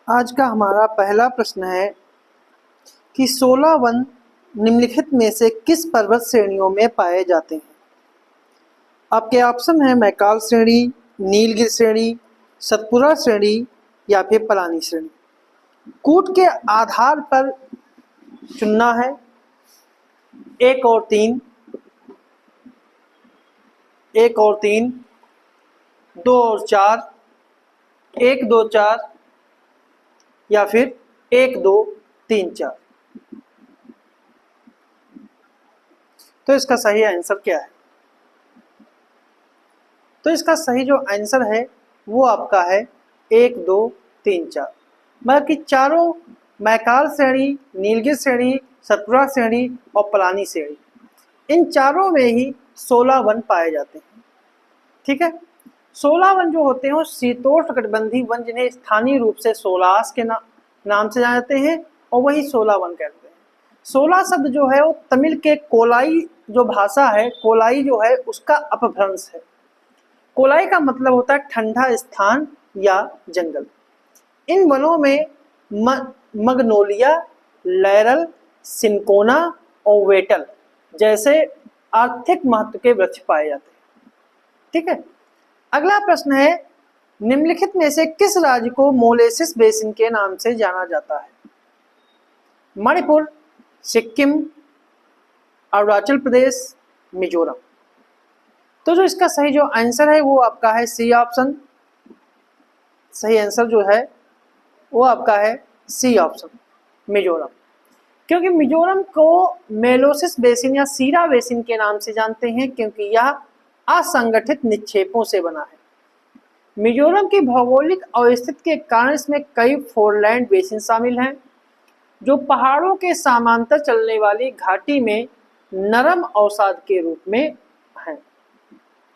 आज का हमारा पहला प्रश्न है कि 16 वन निम्नलिखित में से किस पर्वत श्रेणियों में पाए जाते हैं। आपके ऑप्शन है मैकाल श्रेणी, नीलगिरि श्रेणी, सतपुरा श्रेणी या फिर पलानी श्रेणी। कूट के आधार पर चुनना है, 1 और 3, 1 और 3, 2 और 4, 1 2 4 या फिर 1 2 3 4। तो इसका सही आंसर क्या है? तो इसका सही जो आंसर है वो आपका है 1 2 3 4। मतलब कि चारों मैकाल श्रेणी, नीलगिरि श्रेणी, सतपुरा श्रेणी और पलानी श्रेणी, इन चारों में ही 16 वन पाए जाते हैं। ठीक है, 16 वन जो होते हैं वो शीतोष्णकटिबंधीय वन, जिन्हें स्थानीय रूप से सोलास के नाम से जाते हैं, और वही 16 वन कहते हैं। 16 शब्द जो है वो तमिल के कोलाई जो भाषा है, कोलाई जो है उसका अपभ्रंश है। कोलाई का मतलब होता है ठंडा स्थान या जंगल। इन वनों में मगनोलिया, लैरल, सिनकोना और वेटल जैसे आर्थिक महत्व के वृक्ष पाए जाते हैं। ठीक है, अगला प्रश्न है, निम्नलिखित में से किस राज्य को मोलेसिस बेसिन के नाम से जाना जाता है? मणिपुर, सिक्किम, अरुणाचल प्रदेश, मिजोरम। तो जो इसका सही जो आंसर है वो आपका है सी ऑप्शन। सही आंसर जो है वो आपका है सी ऑप्शन, मिजोरम। क्योंकि मिजोरम को मेलोसिस बेसिन या सीरा बेसिन के नाम से जानते हैं, क्योंकि यह असंगठित निक्षेपों से बना है। मिजोरम की भौगोलिक अवस्थिति के कारण इसमें कई फोरलैंड बेसिन शामिल हैं, जो पहाड़ों के समांतर चलने वाली घाटी में नरम अवसाद के रूप में हैं।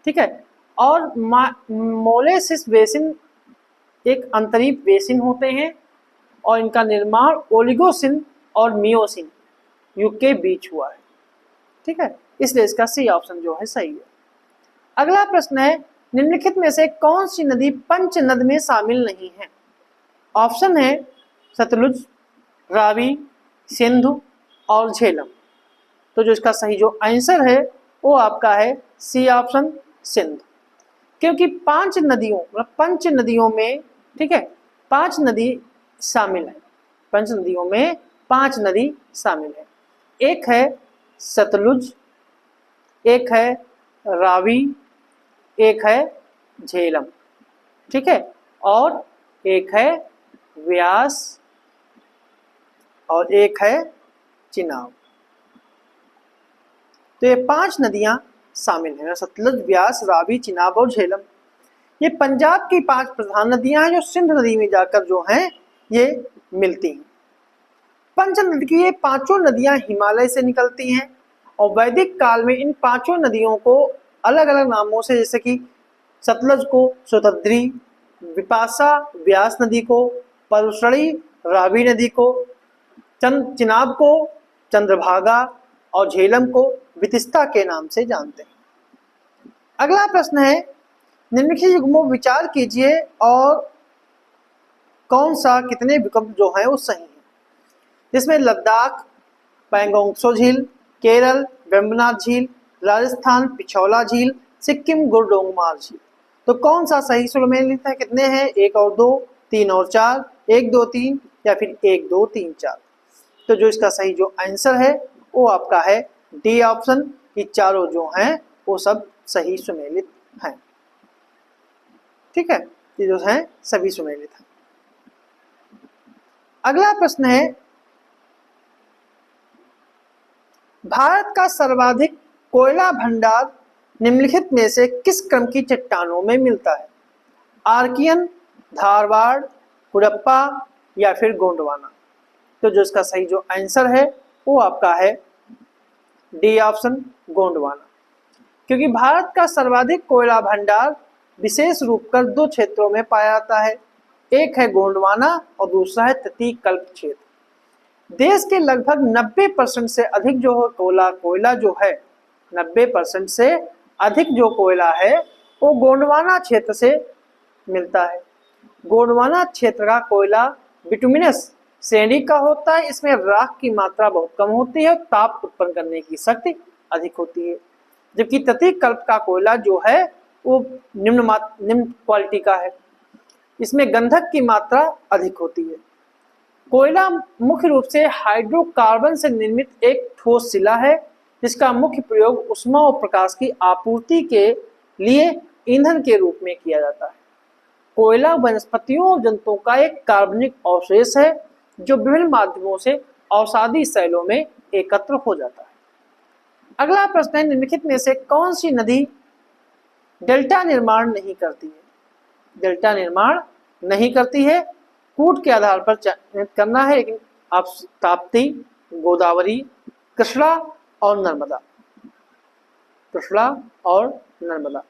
ठीक है, और मोलेसिस बेसिन एक अंतरीप बेसिन होते हैं और इनका निर्माण ओलिगोसिन और मियोसिन युग के बीच हुआ है। ठीक है, इसलिए इसका सी ऑप्शन जो है सही है। अगला प्रश्न है, निम्नलिखित में से कौन सी नदी पंचनद में शामिल नहीं है? ऑप्शन है सतलुज, रावी, सिंधु और झेलम। तो जो इसका सही जो आंसर है वो आपका है सी ऑप्शन, सिंधु। क्योंकि 5 नदियों मतलब पंच नदियों में, ठीक है, 5 नदी शामिल है। पंच नदियों में 5 नदी शामिल है। एक है सतलुज, एक है रावी, एक है झेलम, ठीक है, और एक है व्यास और एक है चिनाब। तो ये 5 नदियां शामिल हैं, सतलुज, व्यास, रावी, चिनाब और झेलम। ये पंजाब की 5 प्रधान नदियां हैं जो सिंध नदी में जाकर जो हैं ये मिलती हैं। पंचनद की ये 5 नदियां हिमालय से निकलती हैं और वैदिक काल में इन 5 नदियों को अलग अलग नामों से, जैसे कि सतलज को शतद्री, विपाशा व्यास नदी को, पलसड़ी रावी नदी को, चिनाब को चंद्रभागा और झेलम को वितिस्ता के नाम से जानते हैं। अगला प्रश्न है, निम्नलिखित युग्मों पर विचार कीजिए और कौन सा कितने विकल्प जो है वो सही है। जिसमें लद्दाख पैंगोंग त्सो झील, केरल वेम्बनाथ झील, राजस्थान पिछौला झील, सिक्किम गुरडोंगमार झील। तो कौन सा सही सुमेलित है? कितने हैं? 1 और 2, 3 और 4, 1 2 3 या फिर 1 2 3 4। तो जो इसका सही जो आंसर है वो आपका है डी ऑप्शन, कि चारों जो हैं वो सब सही सुमेलित हैं। ठीक है, ये जो हैं सभी सुमेलित हैं। अगला प्रश्न है, भारत का सर्वाधिक कोयला भंडार निम्नलिखित में से किस क्रम की चट्टानों में मिलता है? आर्कियन, धारवाड़, कुडप्पा या फिर गोंडवाना। तो जो इसका सही जो आंसर है वो आपका है डी ऑप्शन, गोंडवाना। क्योंकि भारत का सर्वाधिक कोयला भंडार विशेष रूप कर 2 क्षेत्रों में पाया जाता है, एक है गोंडवाना और दूसरा है तटीय कल्प क्षेत्र। देश के लगभग 90% से अधिक जो कोयला जो है, 90% से अधिक जो कोयला है वो गोंडवाना क्षेत्र से मिलता है। गोंडवाना क्षेत्र का कोयला बिटुमिनस श्रेणी का होता है, इसमें राख की मात्रा बहुत कम होती है, ताप उत्पन्न करने की शक्ति अधिक होती है। जबकि तटीय कल्प का कोयला जो है वो निम्न क्वालिटी का है, इसमें गंधक की मात्रा अधिक होती है। कोयला मुख्य रूप से हाइड्रोकार्बन से निर्मित एक ठोस शिला है, जिसका मुख्य प्रयोग ऊष्मा और प्रकाश की आपूर्ति के लिए ईंधन के रूप में किया जाता है। कोयला वनस्पतियों और जंतुओं का एक कार्बनिक अवशेष है जो विभिन्न माध्यमों से औषधि शैलों में एकत्र हो जाता है। अगला प्रश्न है, निम्नलिखित में से कौन सी नदी डेल्टा निर्माण नहीं करती है? डेल्टा निर्माण नहीं करती है, कूट के आधार पर चयनित करना है, लेकिन आप ताप्ती, गोदावरी, कृष्णा और नर्मदा, कृष्णा और नर्मदा।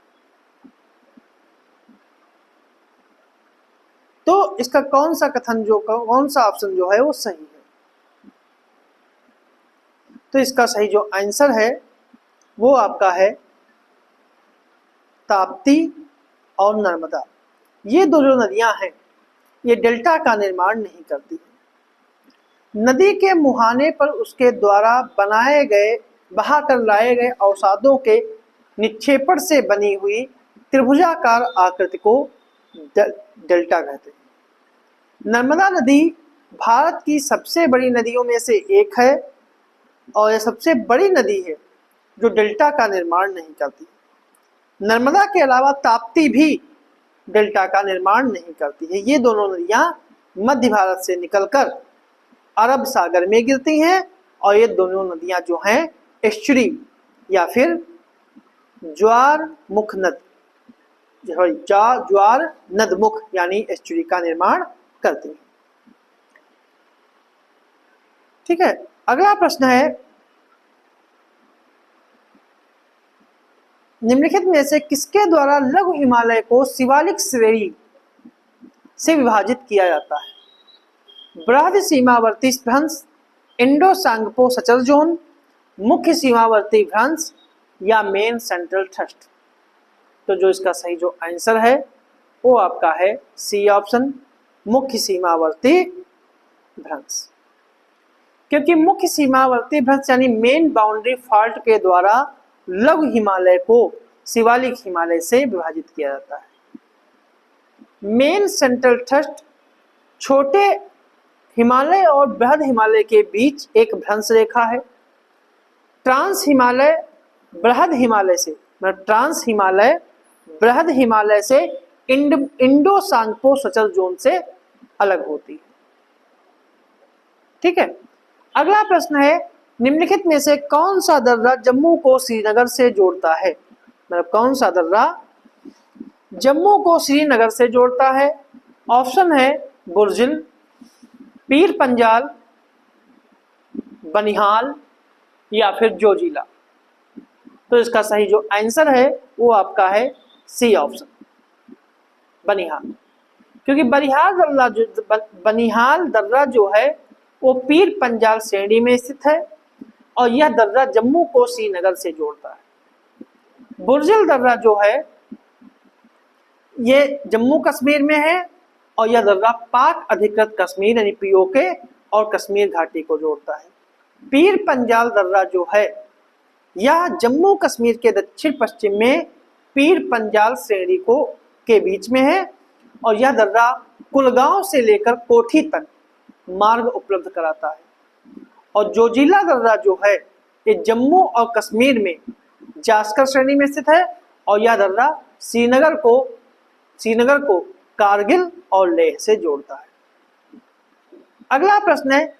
तो इसका कौन सा ऑप्शन जो है वो सही है? तो इसका सही जो आंसर है वो आपका है ताप्ती और नर्मदा। ये दो जो नदियां हैं ये डेल्टा का निर्माण नहीं करती है। नदी के मुहाने पर उसके द्वारा बनाए गए बहा कर लाए गए अवसादों के निक्षेपण से बनी हुई त्रिभुजाकार आकृति को डेल्टा कहते हैं। नर्मदा नदी भारत की सबसे बड़ी नदियों में से एक है और यह सबसे बड़ी नदी है जो डेल्टा का निर्माण नहीं करती। नर्मदा के अलावा ताप्ती भी डेल्टा का निर्माण नहीं करती है। ये दोनों नदियां मध्य भारत से निकलकर अरब सागर में गिरती हैं और ये दोनों नदियां जो हैं एस्चुरी या फिर ज्वार मुख नद ज्वार नदमुख यानी एस्चुरी का निर्माण करती हैं। ठीक है, अगला प्रश्न है, निम्नलिखित में से किसके द्वारा लघु हिमालय को शिवालिक श्रेणी से विभाजित किया जाता है? बृहद सीमावर्ती भ्रंश, इंडो सांगपो सचर जोन, मुख्य सीमावर्ती भ्रंश या मेन सेंट्रल थ्रस्ट? तो जो इसका सही जो आंसर है वो आपका है सी ऑप्शन, मुख्य सीमावर्ती भ्रंश। क्योंकि मुख्य सीमावर्ती भ्रंश यानी मेन बाउंड्री फॉल्ट के द्वारा लघु हिमालय को शिवालिक हिमालय से विभाजित किया जाता है। मेन सेंट्रल थ्रस्ट छोटे हिमालय और बृहद हिमालय के बीच एक भ्रंश रेखा है। ट्रांस हिमालय बृहद हिमालय से ट्रांस हिमालय बृहद हिमालय से इंडो सांगपो सचर जोन से अलग होती है। ठीक है, अगला प्रश्न है, निम्नलिखित में से कौन सा दर्रा जम्मू को श्रीनगर से जोड़ता है? मतलब कौन सा दर्रा जम्मू को श्रीनगर से जोड़ता है? ऑप्शन है बुर्जिल, पीर पंजाल, बनिहाल या फिर जोजिला। तो इसका सही जो आंसर है वो आपका है सी ऑप्शन, बनिहाल। क्योंकि बनिहाल दर्रा जो है वो पीर पंजाल श्रेणी में स्थित है और यह दर्रा जम्मू को श्रीनगर से जोड़ता है। बुर्जिल दर्रा जो है ये जम्मू कश्मीर में है और यह दर्रा पाक अधिकृत कश्मीर यानी पीओके और कश्मीर घाटी को जोड़ता है। पीर पंजाल दर्रा जो है यह जम्मू कश्मीर के दक्षिण पश्चिम में पीर पंजाल श्रेणी को के बीच में है और यह दर्रा कुलगांव से लेकर कोठी तक मार्ग उपलब्ध कराता है। और जोजिला दर्रा जो है ये जम्मू और कश्मीर में जास्कर श्रेणी में स्थित है और यह दर्रा श्रीनगर को कारगिल और लेह से जोड़ता है। अगला प्रश्न है,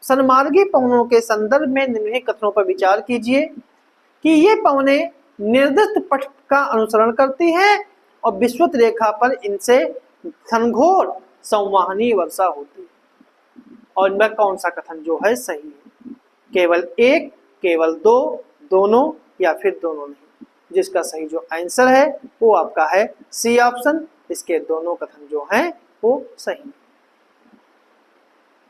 सनमार्गी पवनों के संदर्भ में निम्नलिखित कथनों पर विचार कीजिए कि ये पवनें निर्दिष्ट पथ का अनुसरण करती हैं और विषुवत रेखा पर इनसे घनघोर संवहनी वर्षा होती है। और इनमें कौन सा कथन जो है सही है? केवल एक, केवल दो, दोनों या फिर दोनों नहीं? जिसका सही जो आंसर है वो आपका है सी ऑप्शन, इसके दोनों कथन जो हैं वो सही है।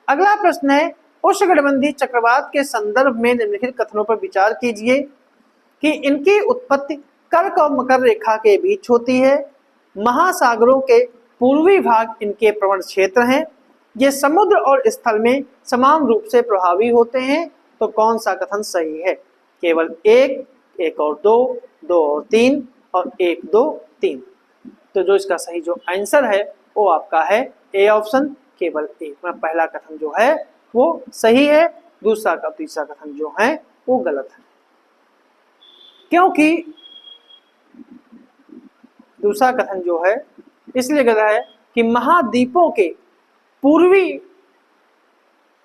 अगला प्रश्न है, उष्णकटिबंधीय चक्रवात के संदर्भ में निम्नलिखित कथनों पर विचार कीजिए कि इनकी उत्पत्ति कर्क और मकर रेखा के बीच होती है, महासागरों के पूर्वी भाग इनके प्रवण क्षेत्र हैं। ये समुद्र और स्थल में समान रूप से प्रभावी होते हैं। तो कौन सा कथन सही है? केवल एक, एक और दो, दो और तीन, और एक दो तीन। तो जो इसका सही जो आंसर है वो आपका है ए ऑप्शन, केवल एक। पहला कथन जो है वो सही है, दूसरा का तीसरा कथन जो है वो गलत है। क्योंकि दूसरा कथन जो है इसलिए गलत है कि महाद्वीपों के पूर्वी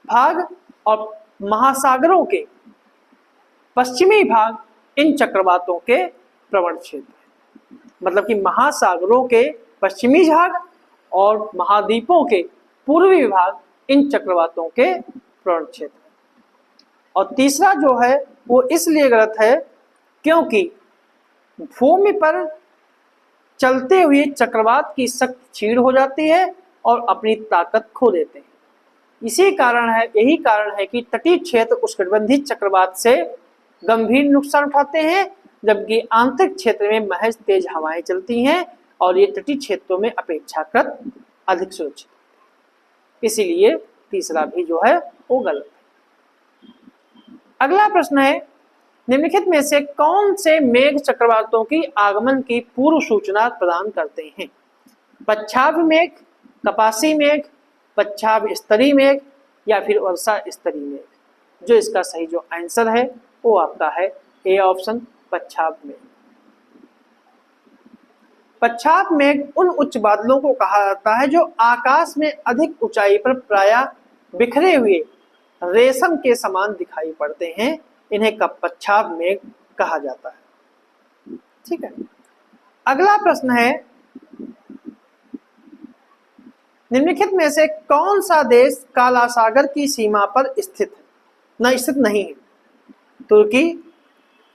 भाग और महासागरों के पश्चिमी भाग इन चक्रवातों के प्रवण क्षेत्र हैं। मतलब कि महासागरों के पश्चिमी भाग और महाद्वीपों के पूर्वी भाग इन चक्रवातों के प्रवण क्षेत्र हैं। और तीसरा जो है वो इसलिए गलत है क्योंकि भूमि पर चलते हुए चक्रवात की शक्ति क्षीण हो जाती है और अपनी ताकत खो देते हैं। यही कारण है कि तटीय क्षेत्र उष्णकटिबंधीय चक्रवात से गंभीर नुकसान उठाते हैं, जबकि आंतरिक क्षेत्र में महज तेज हवाएं चलती हैं और ये तटीय क्षेत्रों में अपेक्षाकृत अधिक सुरक्षित। इसीलिए तीसरा भी जो है वो गलत है। अगला प्रश्न है, निम्नलिखित में से कौन से मेघ चक्रवातों की आगमन की पूर्व सूचना प्रदान करते हैं? पच्छाद मेघ, कपासी मेघ, पच्छाद स्तरीय मेघ या फिर वर्षा स्तरीय मेघ। जो इसका सही जो आंसर है वो आपका है ए ऑप्शन, पच्छाद मेघ। पच्छाद मेघ उन उच्च बादलों को कहा जाता है जो आकाश में अधिक ऊंचाई पर प्रायः बिखरे हुए रेशम के समान दिखाई पड़ते हैं। इन्हें पच्छाद मेघ कहा जाता है। ठीक है। अगला प्रश्न है, निम्नलिखित में से कौन सा देश काला सागर की सीमा पर स्थित नहीं है? तुर्की,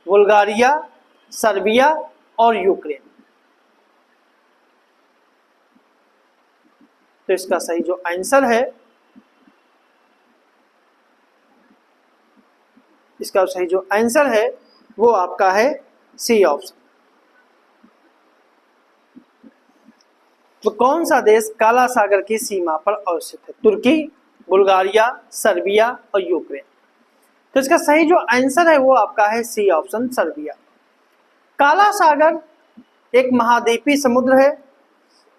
बुल्गारिया, सर्बिया और यूक्रेन। तो इसका सही जो आंसर है, इसका सही जो आंसर है वो आपका है सी ऑप्शन। तो कौन सा देश काला सागर की सीमा पर अवस्थित है? तुर्की, बुल्गारिया, सर्बिया और यूक्रेन। तो इसका सही जो आंसर है वो आपका है सी ऑप्शन, सर्बिया। काला सागर एक महाद्वीपीय समुद्र है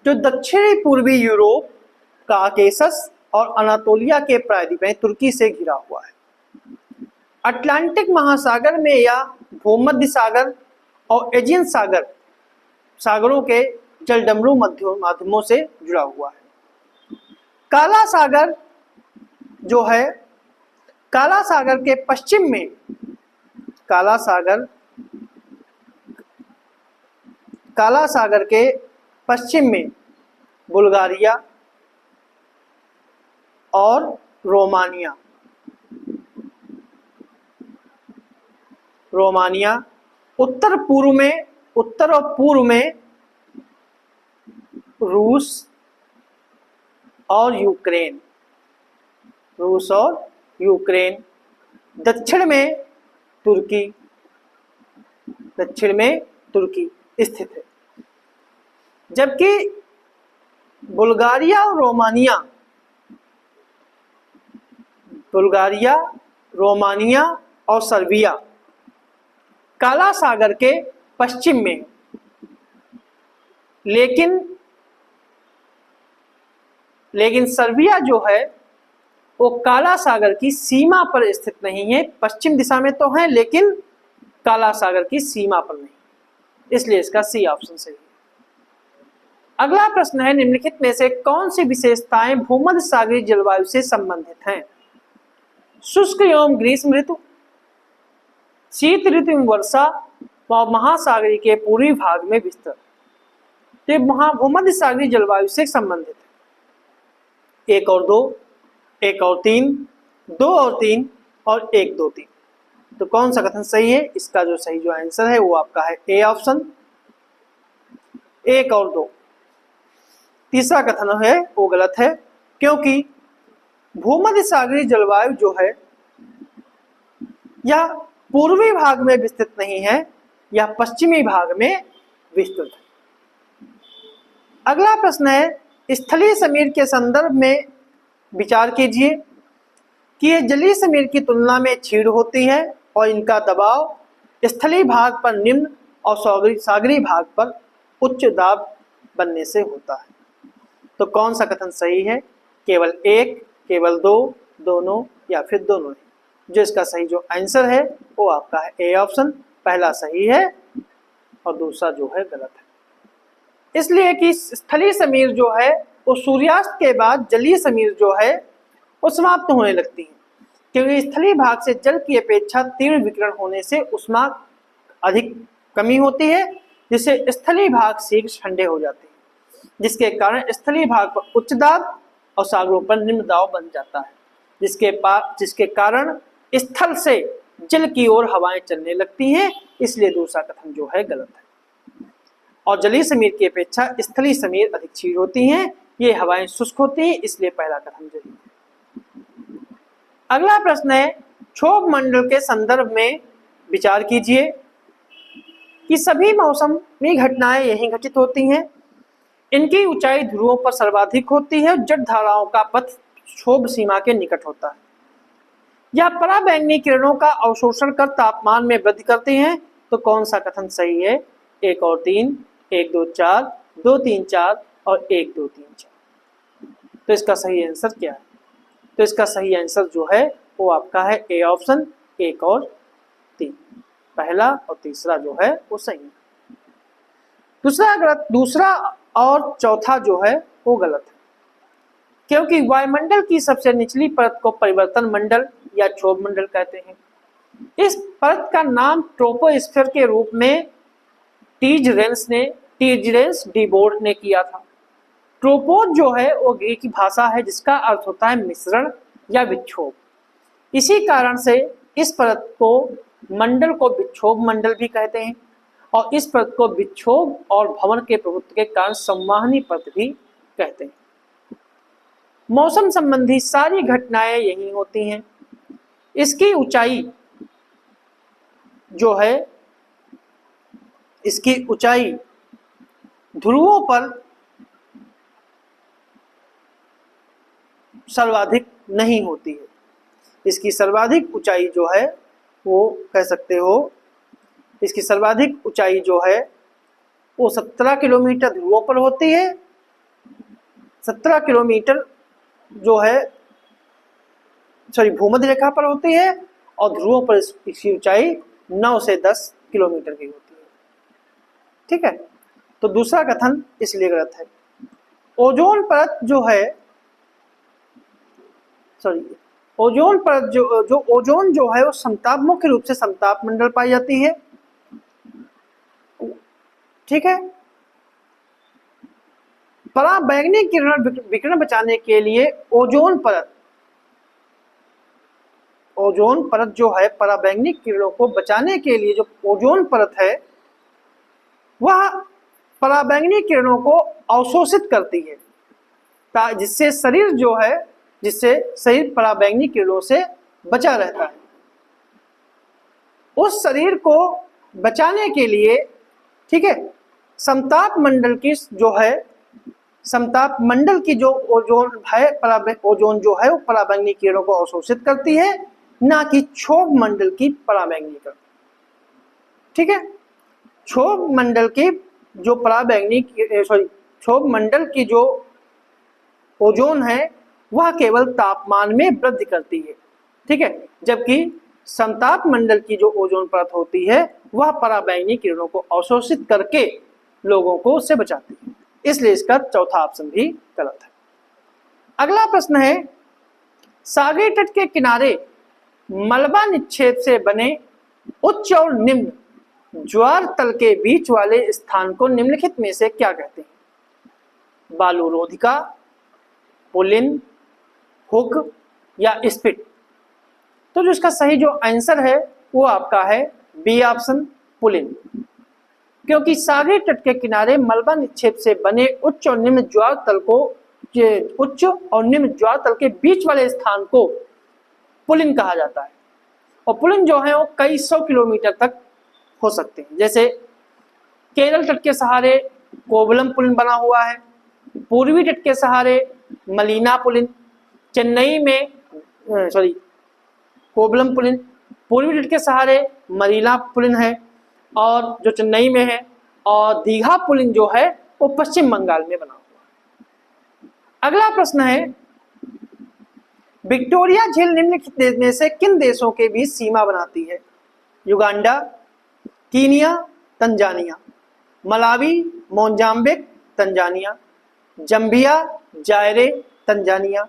जो दक्षिणी पूर्वी यूरोप, काकेशस और अनातोलिया के प्रायद्वीप में तुर्की से घिरा हुआ है। अटलांटिक महासागर में या भूमध्य सागर और एजियन सागरों के जलडमरू माध्यमों से जुड़ा हुआ है। काला सागर जो है, काला सागर के पश्चिम में, काला सागर के पश्चिम में बुल्गारिया और रोमानिया, उत्तर और पूर्व में रूस और यूक्रेन, दक्षिण में तुर्की स्थित है। जबकि बुल्गारिया, रोमानिया और सर्बिया काला सागर के पश्चिम में, लेकिन सर्बिया जो है वो काला सागर की सीमा पर स्थित नहीं है। पश्चिम दिशा में तो है लेकिन काला सागर की सीमा पर नहीं, इसलिए इसका सी ऑप्शन सही है। अगला प्रश्न है, निम्नलिखित में से कौन सी विशेषताएं भूमध्य सागरीय जलवायु से संबंधित हैं? शुष्क एवं ग्रीष्म ऋतु, शीत ऋतु एवं वर्षा व महासागरीय के पूर्वी भाग में विस्तृत। तो भूमध्य सागरीय जलवायु से संबंधित है। एक और दो, एक और तीन, दो और तीन और एक दो तीन। तो कौन सा कथन सही है? इसका जो सही जो आंसर है वो आपका है ए ऑप्शन, एक और दो। तीसरा कथन है वो गलत है क्योंकि भूमध्य सागरीय जलवायु जो है यह पूर्वी भाग में विस्तृत नहीं है, यह पश्चिमी भाग में विस्तृत है। अगला प्रश्न है, स्थलीय समीर के संदर्भ में विचार कीजिए कि ये जलीय समीर की तुलना में क्षीण होती है और इनका दबाव स्थलीय भाग पर निम्न और सागरीय भाग पर उच्च दाब बनने से होता है। तो कौन सा कथन सही है? केवल एक, केवल दो, दोनों या फिर दोनों है? जो इसका सही जो आंसर है वो आपका है ए ऑप्शन, पहला सही है और दूसरा जो है गलत है। इसलिए कि स्थलीय समीर जो है वो सूर्यास्त के बाद जलीय समीर जो है वो समाप्त होने लगती है, क्योंकि स्थलीय भाग से जल की अपेक्षा तीव्र विकिरण होने से ऊष्मा अधिक कमी होती है, जिससे स्थलीय भाग शीघ्र ठंडे हो जाते हैं, जिसके कारण स्थलीय भाग पर उच्च दाब और सागरों पर निम्न दाब बन जाता है, जिसके कारण स्थल से जल की ओर हवाएं चलने लगती हैं। इसलिए दूसरा कथन जो है गलत है। और जलीय समीर की अपेक्षा स्थलीय समीर अधिक क्षीण होती हैं, ये हवाएं शुष्क होती हैं, इसलिए पहला कथन सही है। अगला प्रश्न है, क्षोभ मंडल के संदर्भ में विचार कीजिए कि सभी मौसमी घटनाएं यहीं घटित होती हैं। इनकी ऊंचाई ध्रुवों पर सर्वाधिक होती है। जट धाराओं का पथ क्षोभ सीमा के निकट होता है। यह पराबैंगनी किरणों का अवशोषण कर तापमान में वृद्धि करती हैं। तो कौन सा कथन सही है? 1 और 3, 1 2 4, 2 3 4 और 1 2 3 4। तो इसका सही आंसर क्या है? तो इसका सही आंसर जो है वो आपका है ए ऑप्शन, 1 और 3, पहला और तीसरा जो है वो सही है। दूसरा गलत, दूसरा और चौथा जो है वो गलत है, क्योंकि वायुमंडल की सबसे निचली परत को परिवर्तन मंडल या क्षोभ मंडल कहते हैं। इस परत का नाम ट्रोपोस्फीयर के रूप में टीजरेंस डीबोर्ट ने किया था। ट्रोपोज जो है वो ग्रीक भाषा है, जिसका अर्थ होता है मिश्रण या विक्षोभ। इसी कारण से इस परत को मंडल को विक्षोभ मंडल भी कहते हैं, और इस परत को विक्षोभ और भंवर के प्रभुत्व के कारण संवाहनी परत भी कहते हैं। मौसम संबंधी सारी घटनाएं यही होती हैं। इसकी ऊंचाई जो है, इसकी ऊंचाई ध्रुवों पर सर्वाधिक नहीं होती है। इसकी सर्वाधिक ऊंचाई जो है वो कह सकते हो, इसकी सर्वाधिक ऊंचाई जो है वो 17 किलोमीटर ध्रुवों पर होती है। 17 किलोमीटर जो है भूमध्य रेखा पर होती है, और ध्रुवों पर इसकी ऊंचाई 9 से 10 किलोमीटर की होती है। ठीक है, तो दूसरा कथन इसलिए गलत है। ओजोन परत जो है, ओजोन परत जो ओजोन जो है वो समताप, मुख्य रूप से समताप मंडल पाई जाती है। ठीक है, पराबैंगनी किरण विकिरण बचाने के लिए ओजोन परत जो है, पराबैंगनी किरणों को बचाने के लिए जो ओजोन परत है वह पराबैंगनी किरणों को अवशोषित करती है, जिससे शरीर पराबैंगनी किरणों से बचा रहता है। उस शरीर को बचाने के लिए, ठीक है, समताप मंडल की जो ओजोन है, ओजोन जो है वो पराबैंगनी किरणों को अवशोषित करती है, ना कि क्षोभ मंडल की पराबैंगनी किरण। ठीक है, क्षोभ मंडल की जो ओजोन है वह केवल तापमान में वृद्धि करती है। ठीक है, जबकि समताप मंडल की जो ओजोन परत होती है वह पराबैंगनी किरणों को अवशोषित करके लोगों को उससे बचाती है। इसलिए इसका चौथा ऑप्शन भी गलत है। अगला प्रश्न है, सागरी तट के किनारे मलबा निक्षेप से बने उच्च और निम्न ज्वार तल के बीच वाले स्थान को निम्नलिखित में से क्या कहते हैं? बालू रोधिका, पुलिन, हुक या स्पिट? तो जो इसका सही जो आंसर है वो आपका है बी ऑप्शन, पुलिन। क्योंकि सागरी तट के किनारे मलबा निक्षेप से बने उच्च और निम्न ज्वार तल के बीच वाले स्थान को पुलिन कहा जाता है। और पुलिन जो है वो कई 100 किलोमीटर तक हो सकते हैं। जैसे केरल तट के सहारे कोवलम पुलिन बना हुआ है, पूर्वी तट के सहारे मलीना पुलिन, चेन्नई में कोवलम पुलिन, पूर्वी तट के सहारे मरीना पुलिन है और जो चेन्नई में है, और दीघा पुलिन जो है वो पश्चिम बंगाल में बना हुआ। अगला प्रश्न है, विक्टोरिया झील निम्नलिखित में से किन देशों के बीच सीमा बनाती है? Uganda, Kenya, Tanzania, Malawi, Mozambique, Tanzania, Zambia, Zaire, Tanzania,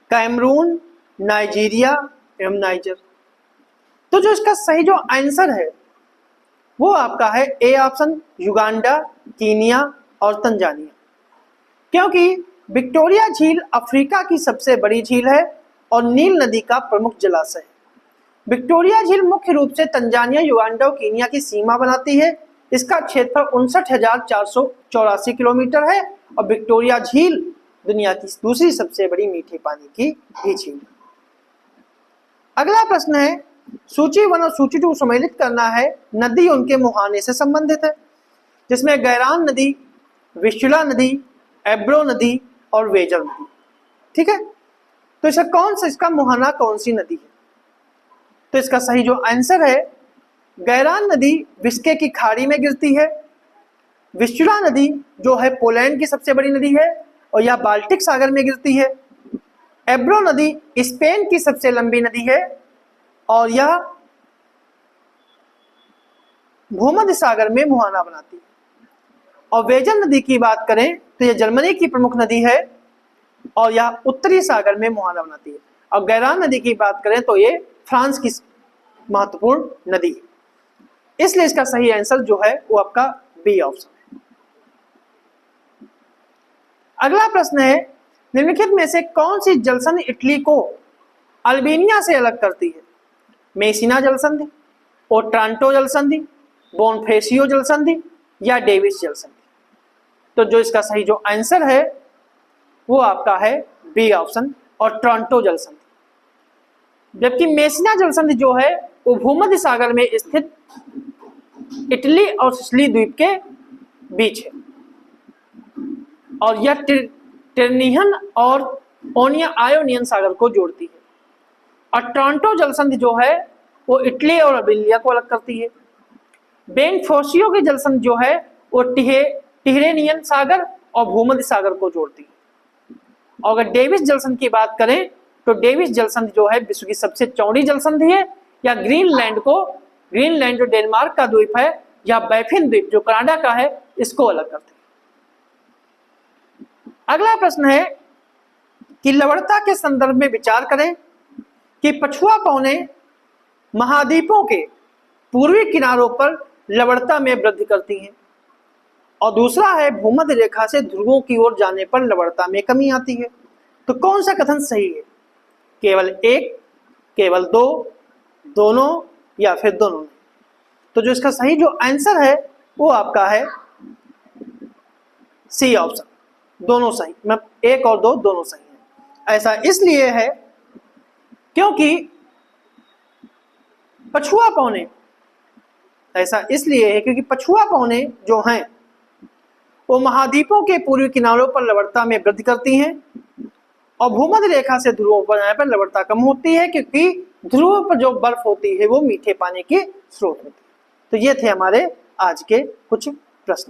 Cameroon, Nigeria एवं नाइजर। तो जो इसका सही जो आंसर है वो आपका है ए ऑप्शन, युगांडा, कीनिया और तंजानिया। क्योंकि विक्टोरिया झील अफ्रीका की सबसे बड़ी झील है और नील नदी का प्रमुख जलाशय है। विक्टोरिया झील मुख्य रूप से तंजानिया, युगांडा और कीनिया की सीमा बनाती है। इसका क्षेत्रफल 59,484 किलोमीटर है और विक्टोरिया झील दुनिया की दूसरी सबसे बड़ी मीठे पानी की भी झील है। अगला प्रश्न है, सूची 1 और सूची 2 सम्मिलित करना है, नदी उनके मुहाने से संबंधित है, जिसमें गैरान नदी, विस्चुला नदी, एब्रो नदी और वेजर नदी। ठीक है, तो इसका मुहाना कौन सी नदी है? तो इसका सही जो आंसर है, गैरान नदी विस्के की खाड़ी में गिरती है, विस्चुला नदी जो है पोलैंड की सबसे बड़ी नदी है और यह बाल्टिक सागर में गिरती है, एब्रो नदी स्पेन की सबसे लंबी नदी है और यह भूमध्य सागर में मुहाना बनाती है, और वेजर नदी की बात करें तो यह जर्मनी की प्रमुख नदी है और यह उत्तरी सागर में मुहाना बनाती है, और गैरान नदी की बात करें तो ये फ्रांस की महत्वपूर्ण नदी है। इसलिए इसका सही आंसर जो है वो आपका बी ऑप्शन है। अगला प्रश्न है, निम्नलिखित में से कौन सी जलसंधि इटली को अल्बानिया से अलग करती है? मेसिना जलसंधि, ओट्रांटो जलसंधि, बोनफेसियो जलसंधि या डेविस जलसंधि? तो जो इसका सही जो आंसर है वो आपका है बी ऑप्शन, ओट्रांटो जलसंधि। जबकि मेसिना जलसंधि जो है वो भूमध्य सागर में स्थित इटली और सिसिली द्वीप के बीच है और यह टिरनियन और आयोनियन सागर को जोड़ती है। और टोरंटो जलसंधि जो है वो इटली और अल्बानिया को अलग करती है। बेनफोसियो की जलसंधि जो है वो टिरेनियन सागर और भूमध्य सागर को जोड़ती है। और अगर डेविस जलसंधि की बात करें तो डेविस जलसंधि जो है विश्व की सबसे चौड़ी जलसंधि है, या ग्रीनलैंड जो डेनमार्क का द्वीप है, या बैफिन द्वीप जो कनाडा का है, इसको अलग करती है। अगला प्रश्न है कि लवणता के संदर्भ में विचार करें कि पछुआ पौने महाद्वीपों के पूर्वी किनारों पर लवणता में वृद्धि करती हैं, और दूसरा है भूमध्य रेखा से ध्रुवों की ओर जाने पर लवणता में कमी आती है। तो कौन सा कथन सही है? केवल एक, केवल दो, दोनों या फिर दोनों नहीं? तो जो इसका सही जो आंसर है वो आपका है सी ऑप्शन, दोनों सही। मतलब एक और दो दोनों सही है। ऐसा इसलिए है क्योंकि पछुआ पौने, ऐसा इसलिए है क्योंकि पछुआ पौने जो हैं वो महाद्वीपों के पूर्वी किनारों पर लवणता में वृद्धि करती हैं और भूमध्य रेखा से ध्रुवों पर जाने पर लवणता कम होती है, क्योंकि ध्रुवों पर जो बर्फ होती है वो मीठे पानी के स्रोत होती है। तो ये थे हमारे आज के कुछ प्रश्न।